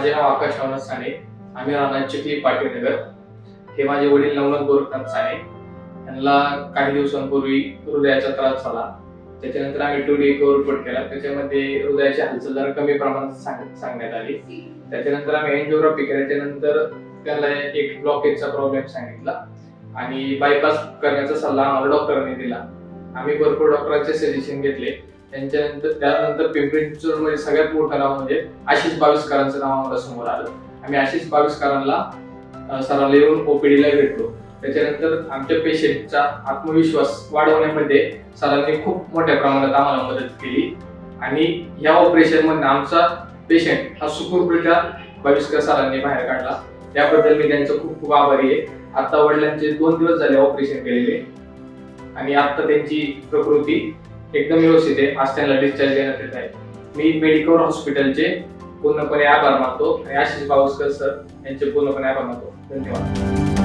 माझे नाव आकाश नवनाथ साने. आम्ही राहणार चिखली पाटीलनगर. हे माझे वडील नवनाथ गोरखनाथ साने. यांना काही दिवसांपूर्वी हृदयाचा त्रास झाला. त्याच्यानंतर आम्ही 2D इको रिपोर्ट केला. त्याच्यामध्ये हृदयाची हालचाल जरा कमी प्रमाणात सांगण्यात आली. त्याच्यानंतर आम्ही एंजिओग्राफी केली. त्यानंतर त्याला एक ब्लॉकेजचा प्रॉब्लेम सांगितला आणि बायपास करण्याचा सल्ला आम्हाला डॉक्टरांनी दिला. आम्ही भरपूर डॉक्टरांचे सजेशन घेतले. त्यानंतर पिंपरी चिंचवडमध्ये सगळ्यात मोठं नाव म्हणजे आशिष बावीसकरांचं नाव आम्हाला समोर आलं. आम्ही आशिष बावीसकरांना सरांना येऊन ओपीडीला भेटलो. त्याच्यानंतर आमच्या पेशंटचा आत्मविश्वास वाढवण्यामध्ये सरांनी खूप मोठ्या प्रमाणात आम्हाला मदत केली आणि या ऑपरेशन मध्ये आमचा पेशंट हा सुखरूपरित्या बावीसकर सरांनी बाहेर काढला. त्याबद्दल मी त्यांचं खूप खूप आभारी आहे. आता वडिलांचे 2 दिवस झाले ऑपरेशन केलेले आणि आता त्यांची प्रकृती एकदम व्यवस्थित आहे. आज त्यांना डिस्चार्ज देण्यात येत आहे. मी मेडिकल हॉस्पिटलचे पूर्णपणे आभार मानतो आणि आशिष बावीसकर सर यांचे पूर्णपणे आभार मानतो. धन्यवाद.